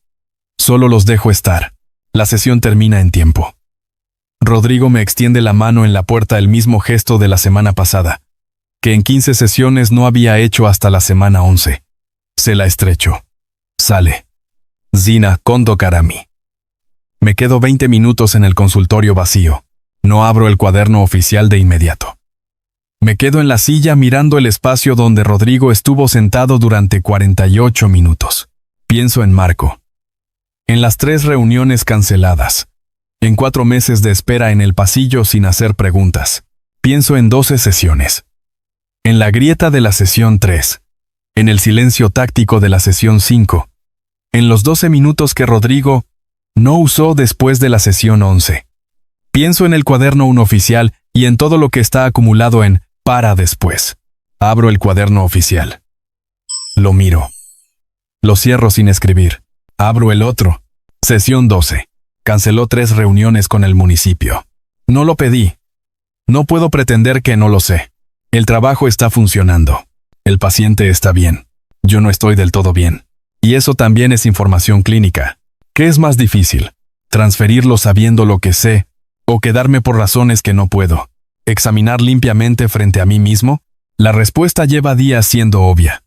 S1: Solo los dejo estar. La sesión termina en tiempo. Rodrigo me extiende la mano en la puerta, el mismo gesto de la semana pasada, que en 15 sesiones no había hecho hasta la semana 11. Se la estrecho. Sale. Zina Kondo Karami. Me quedo 20 minutos en el consultorio vacío. No abro el cuaderno oficial de inmediato. Me quedo en la silla mirando el espacio donde Rodrigo estuvo sentado durante 48 minutos. Pienso en Marco. En las 3 reuniones canceladas. En 4 meses de espera en el pasillo sin hacer preguntas. Pienso en 12 sesiones. En la grieta de la sesión 3. En el silencio táctico de la sesión 5. En los 12 minutos que Rodrigo no usó después de la sesión 11. Pienso en el cuaderno 1 oficial y en todo lo que está acumulado en para después. Abro el cuaderno oficial. Lo miro. Lo cierro sin escribir. Abro el otro. Sesión 12. Canceló 3 reuniones con el municipio. No lo pedí. No puedo pretender que no lo sé. El trabajo está funcionando. El paciente está bien. Yo no estoy del todo bien. Y eso también es información clínica. ¿Qué es más difícil? ¿Transferirlo sabiendo lo que sé o quedarme por razones que no puedo? ¿Examinar limpiamente frente a mí mismo? La respuesta lleva días siendo obvia.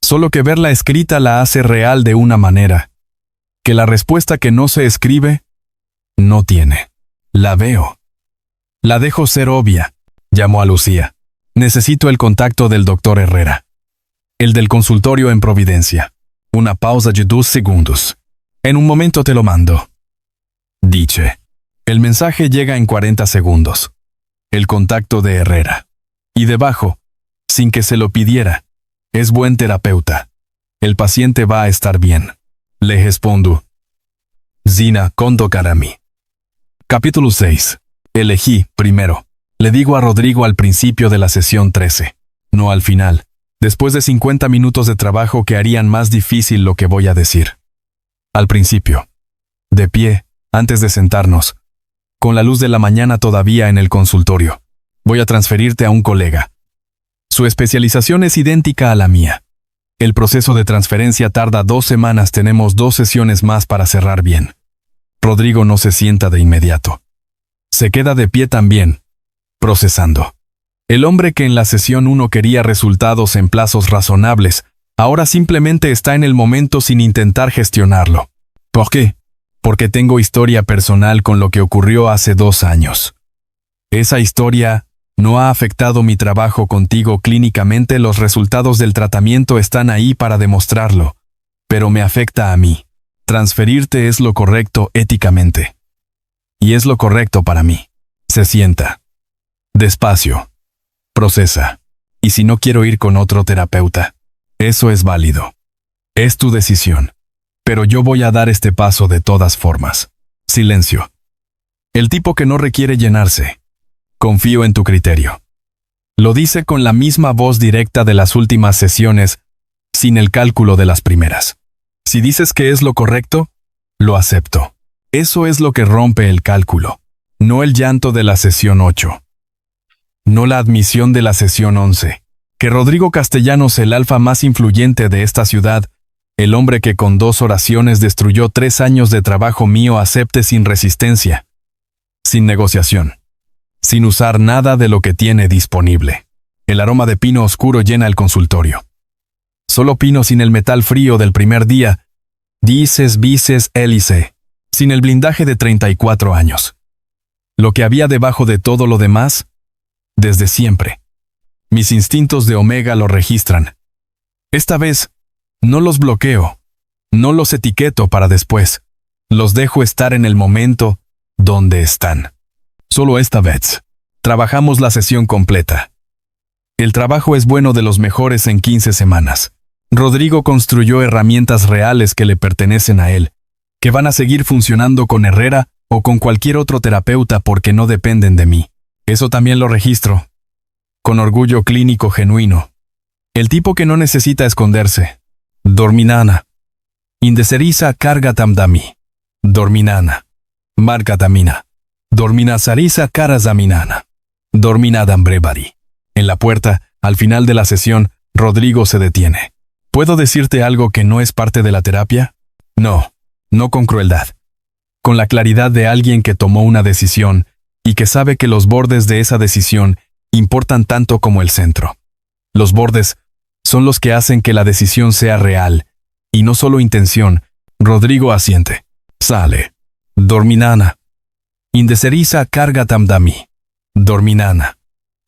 S1: Solo que verla escrita la hace real de una manera que la respuesta que no se escribe no tiene. La veo. La dejo ser obvia. Llamo a Lucía. Necesito el contacto del doctor Herrera. El del consultorio en Providencia. Una pausa de 2 segundos. En un momento te lo mando. Dice. El mensaje llega en 40 segundos. El contacto de Herrera. Y debajo, sin que se lo pidiera, es buen terapeuta. El paciente va a estar bien. Le respondo. Zina Kondo Karami. Capítulo 6. Elegí, primero. Le digo a Rodrigo al principio de la sesión 13. No al final. Después de 50 minutos de trabajo que harían más difícil lo que voy a decir. Al principio. De pie, antes de sentarnos. Con la luz de la mañana todavía en el consultorio. Voy a transferirte a un colega. Su especialización es idéntica a la mía. El proceso de transferencia tarda 2 semanas. Tenemos 2 sesiones más para cerrar bien. Rodrigo no se sienta de inmediato. Se queda de pie también, procesando. El hombre que en la sesión 1 quería resultados en plazos razonables, ahora simplemente está en el momento sin intentar gestionarlo. ¿Por qué? Porque tengo historia personal con lo que ocurrió hace 2 años. Esa historia no ha afectado mi trabajo contigo clínicamente. Los resultados del tratamiento están ahí para demostrarlo, pero me afecta a mí. Transferirte es lo correcto éticamente. Y es lo correcto para mí. Se sienta. Despacio. Procesa. Y si no quiero ir con otro terapeuta, eso es válido. Es tu decisión. Pero yo voy a dar este paso de todas formas. Silencio. El tipo que no requiere llenarse. Confío en tu criterio. Lo dice con la misma voz directa de las últimas sesiones, sin el cálculo de las primeras. Si dices que es lo correcto, lo acepto. Eso es lo que rompe el cálculo. No el llanto de la sesión 8. No la admisión de la sesión 11. Que Rodrigo Castellanos, el alfa más influyente de esta ciudad, el hombre que con 2 oraciones destruyó 3 años de trabajo mío, acepte sin resistencia, sin negociación, sin usar nada de lo que tiene disponible. El aroma de pino oscuro llena el consultorio. Solo pino sin el metal frío del primer día, dices bices hélice, sin el blindaje de 34 años. Lo que había debajo de todo lo demás, desde siempre. Mis instintos de Omega lo registran. Esta vez, no los bloqueo, no los etiqueto para después. Los dejo estar en el momento donde están. Solo esta vez. Trabajamos la sesión completa. El trabajo es bueno, de los mejores en 15 semanas. Rodrigo construyó herramientas reales que le pertenecen a él, que van a seguir funcionando con Herrera o con cualquier otro terapeuta porque no dependen de mí. Eso también lo registro. Con orgullo clínico genuino. El tipo que no necesita esconderse. Dorminana. Indeseriza cargatamdami. Dorminana. Marcatamina. Dorminazariza carazaminana. Dorminadambrebari. En la puerta, al final de la sesión, Rodrigo se detiene. ¿Puedo decirte algo que no es parte de la terapia? No, no con crueldad. Con la claridad de alguien que tomó una decisión y que sabe que los bordes de esa decisión importan tanto como el centro. Los bordes son los que hacen que la decisión sea real, y no solo intención. Rodrigo asiente. Sale. Dorminana. Indeseriza cargatamdami. Dorminana.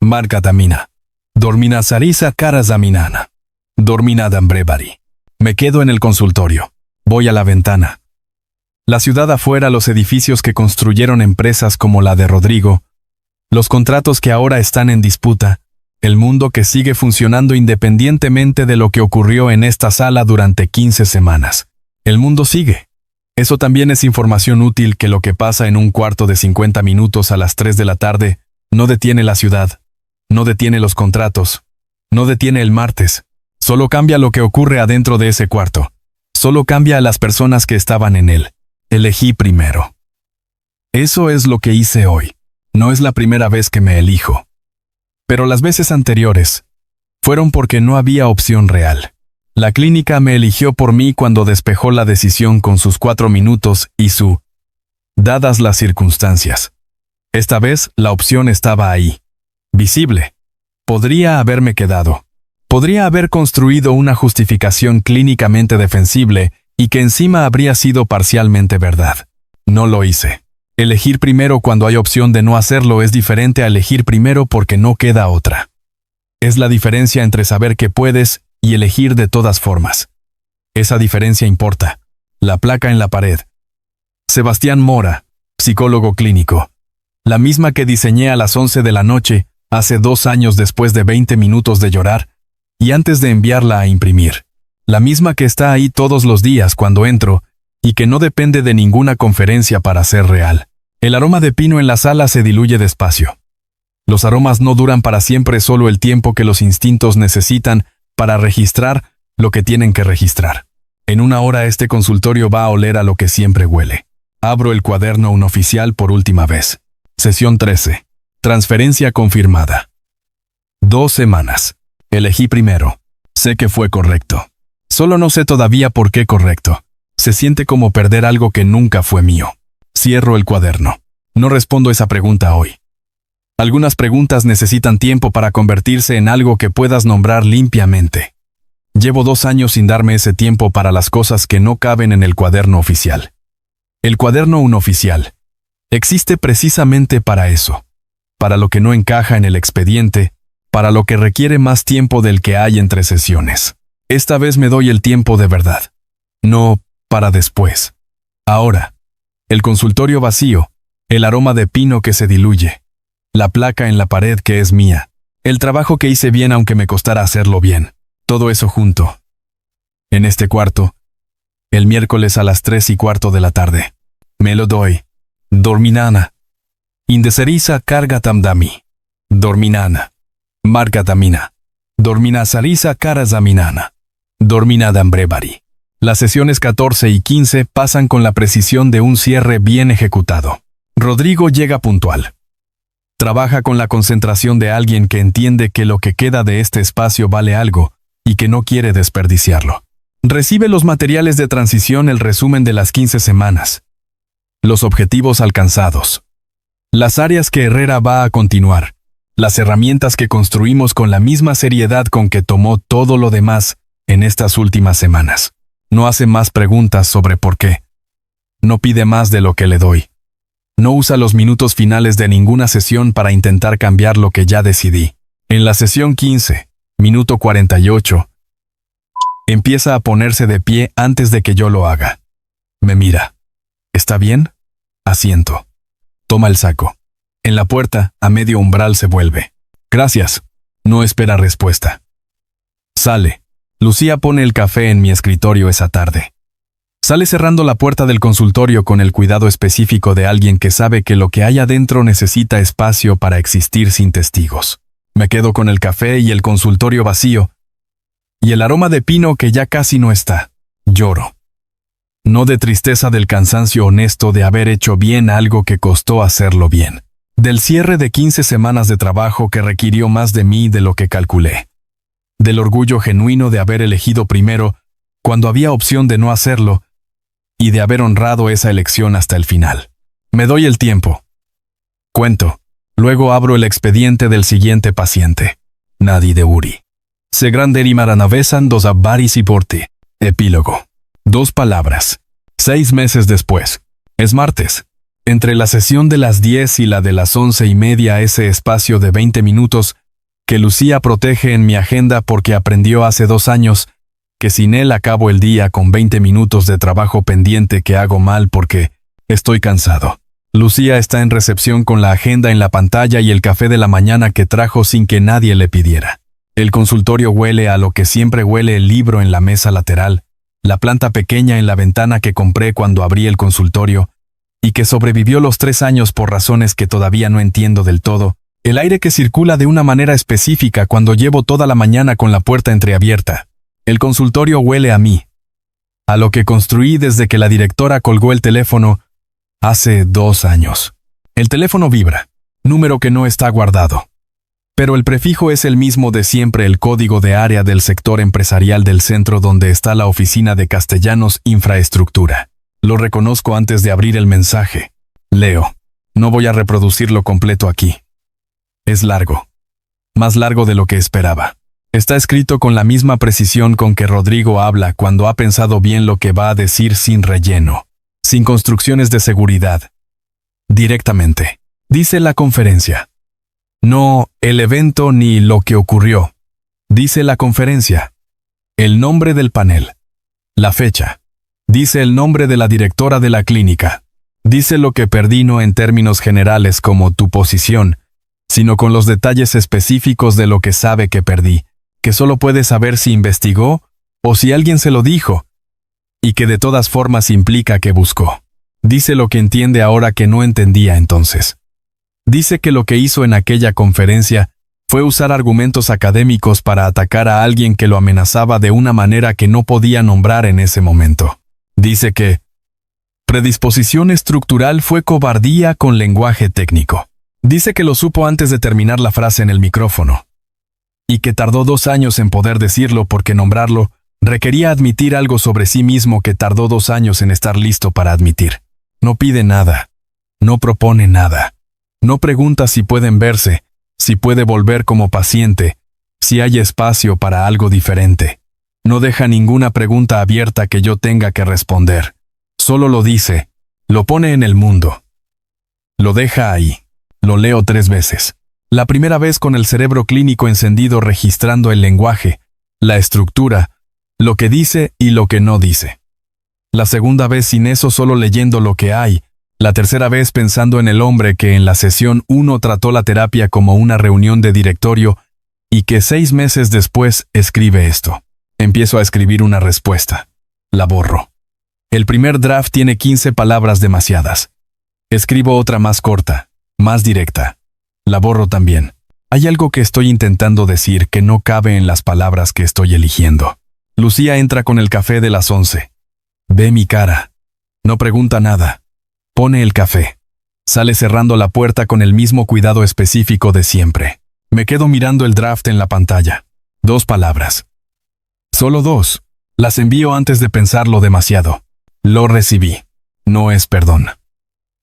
S1: Marcatamina. Dormina sarisa karazaminana. Dormina dambrebari. Me quedo en el consultorio. Voy a la ventana. La ciudad afuera, los edificios que construyeron empresas como la de Rodrigo, los contratos que ahora están en disputa, el mundo que sigue funcionando independientemente de lo que ocurrió en esta sala durante 15 semanas. El mundo sigue. Eso también es información útil, que lo que pasa en un cuarto de 50 minutos a las 3 de la tarde no detiene la ciudad, no detiene los contratos, no detiene el martes. Solo cambia lo que ocurre adentro de ese cuarto. Solo cambia a las personas que estaban en él. Elegí primero. Eso es lo que hice hoy. No es la primera vez que me elijo. Pero las veces anteriores fueron porque no había opción real. La clínica me eligió por mí cuando despejó la decisión con sus 4 minutos y su dadas las circunstancias. Esta vez la opción estaba ahí, visible. Podría haberme quedado. Podría haber construido una justificación clínicamente defensible y que encima habría sido parcialmente verdad. No lo hice. Elegir primero cuando hay opción de no hacerlo es diferente a elegir primero porque no queda otra. Es la diferencia entre saber que puedes y elegir de todas formas. Esa diferencia importa. La placa en la pared. Sebastián Mora, psicólogo clínico. La misma que diseñé a las 11 de la noche, hace 2 años después de 20 minutos de llorar, y antes de enviarla a imprimir. La misma que está ahí todos los días cuando entro, y que no depende de ninguna conferencia para ser real. El aroma de pino en la sala se diluye despacio. Los aromas no duran para siempre, solo el tiempo que los instintos necesitan para registrar lo que tienen que registrar. En 1 hora este consultorio va a oler a lo que siempre huele. Abro el cuaderno unoficial por última vez. Sesión 13. Transferencia confirmada. 2 semanas. Elegí primero. Sé que fue correcto. Solo no sé todavía por qué correcto. Se siente como perder algo que nunca fue mío. Cierro el cuaderno. No respondo esa pregunta hoy. Algunas preguntas necesitan tiempo para convertirse en algo que puedas nombrar limpiamente. Llevo 2 años sin darme ese tiempo para las cosas que no caben en el cuaderno oficial. El cuaderno unoficial existe precisamente para eso, para lo que no encaja en el expediente, para lo que requiere más tiempo del que hay entre sesiones. Esta vez me doy el tiempo de verdad. No para después. Ahora. El consultorio vacío, el aroma de pino que se diluye, la placa en la pared que es mía, el trabajo que hice bien aunque me costara hacerlo bien, todo eso junto. En este cuarto, el miércoles a las 3:15 de la tarde. Me lo doy. Dorminana. Indeseriza cargatamdami. Dorminana. Marcatamina. Dorminasarisa karazaminana. Dorminadambrebari. Las sesiones 14 y 15 pasan con la precisión de un cierre bien ejecutado. Rodrigo llega puntual. Trabaja con la concentración de alguien que entiende que lo que queda de este espacio vale algo y que no quiere desperdiciarlo. Recibe los materiales de transición, el resumen de las 15 semanas. Los objetivos alcanzados. Las áreas que Herrera va a continuar. Las herramientas que construimos con la misma seriedad con que tomó todo lo demás en estas últimas semanas. No hace más preguntas sobre por qué. No pide más de lo que le doy. No usa los minutos finales de ninguna sesión para intentar cambiar lo que ya decidí. En la sesión 15, minuto 48, empieza a ponerse de pie antes de que yo lo haga. Me mira. ¿Está bien? Asiento. Toma el saco. En la puerta, a medio umbral, se vuelve. Gracias. No espera respuesta. Sale. Lucía pone el café en mi escritorio esa tarde. Sale cerrando la puerta del consultorio con el cuidado específico de alguien que sabe que lo que hay adentro necesita espacio para existir sin testigos. Me quedo con el café y el consultorio vacío, y el aroma de pino que ya casi no está. Lloro. No de tristeza, del cansancio honesto de haber hecho bien algo que costó hacerlo bien. Del cierre de 15 semanas de trabajo que requirió más de mí de lo que calculé. Del orgullo genuino de haber elegido primero cuando había opción de no hacerlo y de haber honrado esa elección hasta el final. Me doy el tiempo. Cuento. Luego abro el expediente del siguiente paciente. Nadi de Uri. Se granderi maranavesan dos abbaris y porti. Epílogo. 2 palabras. 6 meses después. Es martes. Entre la sesión de las 10 y la de las 11:30, ese espacio de 20 minutos que Lucía protege en mi agenda porque aprendió hace 2 años que sin él acabo el día con 20 minutos de trabajo pendiente que hago mal porque estoy cansado. Lucía está en recepción con la agenda en la pantalla y el café de la mañana que trajo sin que nadie le pidiera. El consultorio huele a lo que siempre huele: el libro en la mesa lateral, la planta pequeña en la ventana que compré cuando abrí el consultorio y que sobrevivió los 3 años por razones que todavía no entiendo del todo, el aire que circula de una manera específica cuando llevo toda la mañana con la puerta entreabierta. El consultorio huele a mí, a lo que construí desde que la directora colgó el teléfono hace 2 años. El teléfono vibra, número que no está guardado. Pero el prefijo es el mismo de siempre: el código de área del sector empresarial del centro donde está la oficina de Castellanos Infraestructura. Lo reconozco antes de abrir el mensaje. Leo. No voy a reproducirlo completo aquí. Es largo. Más largo de lo que esperaba. Está escrito con la misma precisión con que Rodrigo habla cuando ha pensado bien lo que va a decir, sin relleno, sin construcciones de seguridad. Directamente. Dice la conferencia. No el evento ni lo que ocurrió. Dice la conferencia. El nombre del panel. La fecha. Dice el nombre de la directora de la clínica. Dice lo que perdí, no en términos generales como tu posición, sino con los detalles específicos de lo que sabe que perdí, que solo puede saber si investigó o si alguien se lo dijo, y que de todas formas implica que buscó. Dice lo que entiende ahora que no entendía entonces. Dice que lo que hizo en aquella conferencia fue usar argumentos académicos para atacar a alguien que lo amenazaba de una manera que no podía nombrar en ese momento. Dice que predisposición estructural fue cobardía con lenguaje técnico. Dice que lo supo antes de terminar la frase en el micrófono. Y que tardó 2 años en poder decirlo porque nombrarlo requería admitir algo sobre sí mismo que tardó 2 años en estar listo para admitir. No pide nada. No propone nada. No pregunta si pueden verse, si puede volver como paciente, si hay espacio para algo diferente. No deja ninguna pregunta abierta que yo tenga que responder. Solo lo dice, lo pone en el mundo. Lo deja ahí. Lo leo 3 veces. La primera vez con el cerebro clínico encendido registrando el lenguaje, la estructura, lo que dice y lo que no dice. La segunda vez sin eso, solo leyendo lo que hay. La tercera vez pensando en el hombre que en la sesión 1 trató la terapia como una reunión de directorio y que 6 meses después escribe esto. Empiezo a escribir una respuesta. La borro. El primer draft tiene 15 palabras demasiadas. Escribo otra más corta, más directa. La borro también. Hay algo que estoy intentando decir que no cabe en las palabras que estoy eligiendo. Lucía entra con el café de las 11. Ve mi cara. No pregunta nada. Pone el café. Sale cerrando la puerta con el mismo cuidado específico de siempre. Me quedo mirando el draft en la pantalla. 2 palabras. Solo 2. Las envío antes de pensarlo demasiado. Lo recibí. No es perdón.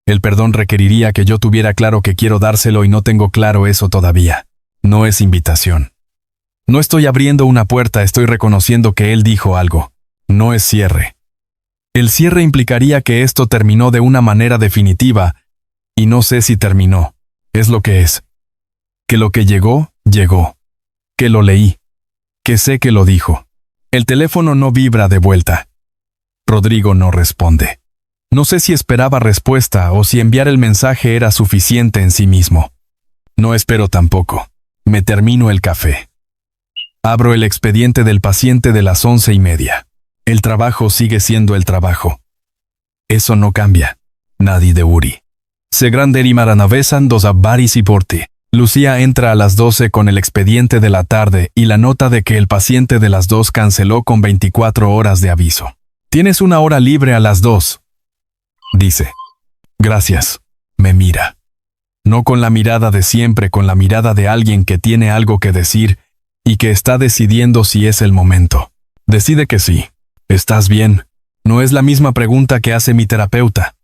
S1: El perdón requeriría que yo tuviera claro que quiero dárselo y no tengo claro eso todavía. No es invitación. No estoy abriendo una puerta, estoy reconociendo que él dijo algo. No es cierre. El cierre implicaría que esto terminó de una manera definitiva, y no sé si terminó. Es lo que es. Que lo que llegó, llegó. Que lo leí. Que sé que lo dijo. El teléfono no vibra de vuelta. Rodrigo no responde. No sé si esperaba respuesta o si enviar el mensaje era suficiente en sí mismo. No espero tampoco. Me termino el café. Abro el expediente del paciente de las 11:30. El trabajo sigue siendo el trabajo. Eso no cambia. Nadie de Uri. Se granderi maranavesan dos abbaris y porti. Lucía entra a las 12 con el expediente de la tarde y la nota de que el paciente de las 2 canceló con 24 horas de aviso. Tienes 1 hora libre a las 2. Dice. Gracias. Me mira. No con la mirada de siempre, con la mirada de alguien que tiene algo que decir y que está decidiendo si es el momento. Decide que sí. ¿Estás bien? No es la misma pregunta que hace mi terapeuta.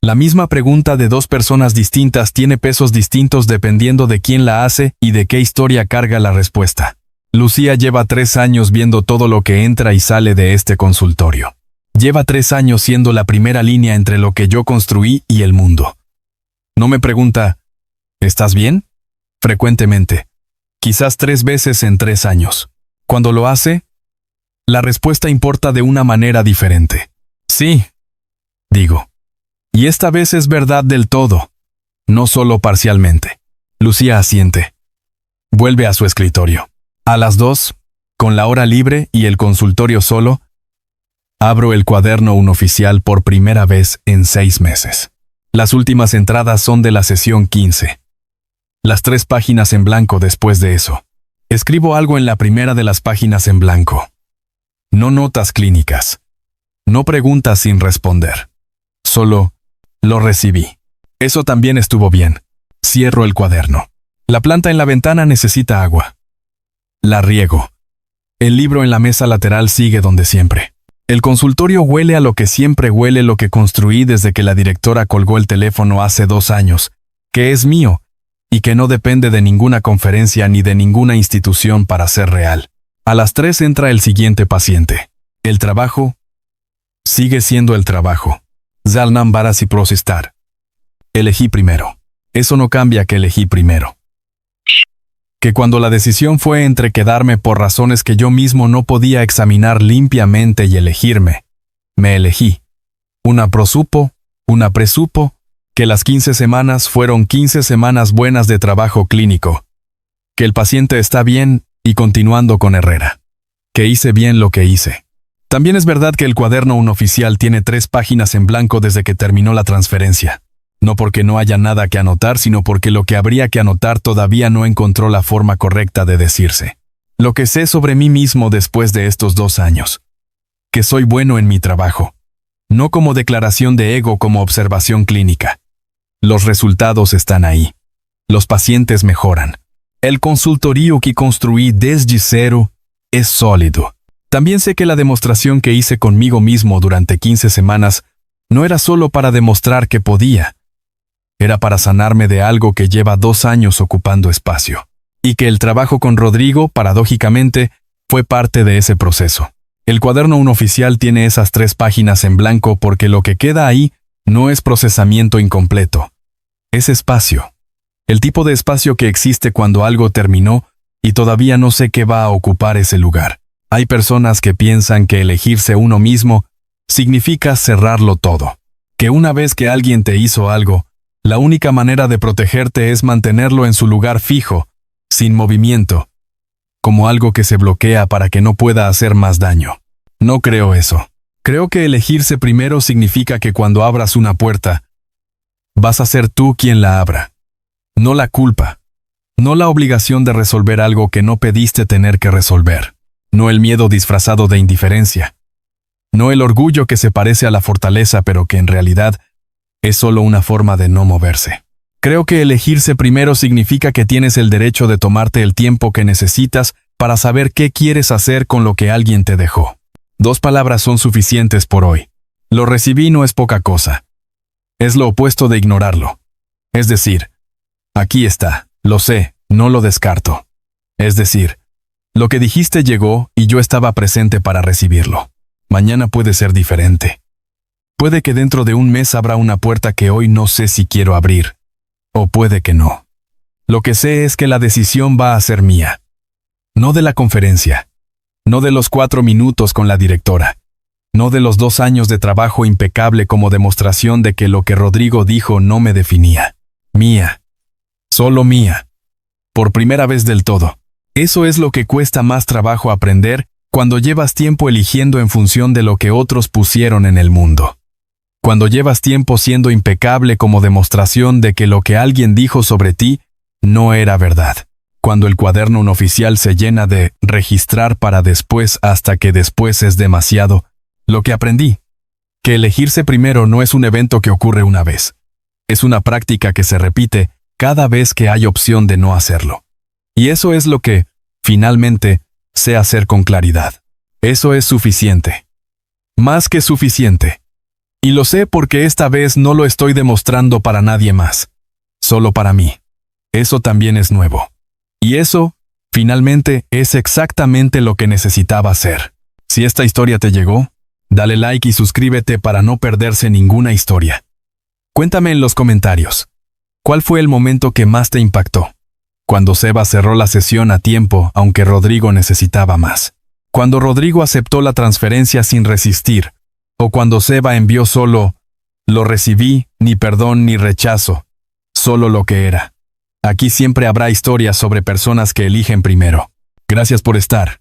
S1: La misma pregunta de 2 personas distintas tiene pesos distintos dependiendo de quién la hace y de qué historia carga la respuesta. Lucía lleva 3 años viendo todo lo que entra y sale de este consultorio. Lleva 3 años siendo la primera línea entre lo que yo construí y el mundo. No me pregunta, ¿estás bien? Frecuentemente, quizás 3 veces en 3 años. Cuando lo hace, la respuesta importa de una manera diferente. Sí, digo. Y esta vez es verdad del todo, no solo parcialmente. Lucía asiente. Vuelve a su escritorio. A las 2, con la hora libre y el consultorio solo, abro el cuaderno unoficial por primera vez en 6 meses. Las últimas entradas son de la sesión 15. Las 3 páginas en blanco después de eso. Escribo algo en la primera de las páginas en blanco. No notas clínicas. No preguntas sin responder. Solo, lo recibí. Eso también estuvo bien. Cierro el cuaderno. La planta en la ventana necesita agua. La riego. El libro en la mesa lateral sigue donde siempre. El consultorio huele a lo que siempre huele lo que construí desde que la directora colgó el teléfono hace 2 años, que es mío, y que no depende de ninguna conferencia ni de ninguna institución para ser real. A las 3 entra el siguiente paciente. El trabajo sigue siendo el trabajo. Zalnam Barasi Prosistar. Elegí primero. Eso no cambia que elegí primero. Que cuando la decisión fue entre quedarme por razones que yo mismo no podía examinar limpiamente y elegirme, me elegí. Una prosupo, una presupo, que las 15 semanas fueron 15 semanas buenas de trabajo clínico. Que el paciente está bien y continuando con Herrera. Que hice bien lo que hice. También es verdad que el cuaderno unoficial tiene 3 páginas en blanco desde que terminó la transferencia. No porque no haya nada que anotar, sino porque lo que habría que anotar todavía no encontró la forma correcta de decirse. Lo que sé sobre mí mismo después de estos 2 años. Que soy bueno en mi trabajo. No como declaración de ego, como observación clínica. Los resultados están ahí. Los pacientes mejoran. El consultorio que construí desde cero es sólido. También sé que la demostración que hice conmigo mismo durante 15 semanas no era solo para demostrar que podía. Era para sanarme de algo que lleva 2 años ocupando espacio. Y que el trabajo con Rodrigo, paradójicamente, fue parte de ese proceso. El cuaderno unoficial tiene esas 3 páginas en blanco porque lo que queda ahí no es procesamiento incompleto. Es espacio. El tipo de espacio que existe cuando algo terminó y todavía no sé qué va a ocupar ese lugar. Hay personas que piensan que elegirse uno mismo significa cerrarlo todo. Que una vez que alguien te hizo algo, la única manera de protegerte es mantenerlo en su lugar fijo, sin movimiento, como algo que se bloquea para que no pueda hacer más daño. No creo eso. Creo que elegirse primero significa que cuando abras una puerta, vas a ser tú quien la abra. No la culpa. No la obligación de resolver algo que no pediste tener que resolver. No el miedo disfrazado de indiferencia. No el orgullo que se parece a la fortaleza pero que en realidad es solo una forma de no moverse. Creo que elegirse primero significa que tienes el derecho de tomarte el tiempo que necesitas para saber qué quieres hacer con lo que alguien te dejó. 2 palabras son suficientes por hoy. Lo recibí no es poca cosa. Es lo opuesto de ignorarlo. Es decir, aquí está, lo sé, no lo descarto. Es decir, lo que dijiste llegó y yo estaba presente para recibirlo. Mañana puede ser diferente. Puede que dentro de un mes abra una puerta que hoy no sé si quiero abrir. O puede que no. Lo que sé es que la decisión va a ser mía. No de la conferencia. No de los 4 minutos con la directora. No de los 2 años de trabajo impecable como demostración de que lo que Rodrigo dijo no me definía. Mía. Solo mía. Por primera vez del todo. Eso es lo que cuesta más trabajo aprender cuando llevas tiempo eligiendo en función de lo que otros pusieron en el mundo. Cuando llevas tiempo siendo impecable como demostración de que lo que alguien dijo sobre ti no era verdad. Cuando el cuaderno unoficial se llena de registrar para después hasta que después es demasiado, lo que aprendí, que elegirse primero no es un evento que ocurre una vez. Es una práctica que se repite cada vez que hay opción de no hacerlo. Y eso es lo que, finalmente, sé hacer con claridad. Eso es suficiente. Más que suficiente. Y lo sé porque esta vez no lo estoy demostrando para nadie más. Solo para mí. Eso también es nuevo. Y eso, finalmente, es exactamente lo que necesitaba hacer. Si esta historia te llegó, dale like y suscríbete para no perderse ninguna historia. Cuéntame en los comentarios. ¿Cuál fue el momento que más te impactó? Cuando Seba cerró la sesión a tiempo, aunque Rodrigo necesitaba más. Cuando Rodrigo aceptó la transferencia sin resistir. O cuando Seba envió solo, lo recibí, ni perdón ni rechazo, solo lo que era. Aquí siempre habrá historias sobre personas que eligen primero. Gracias por estar.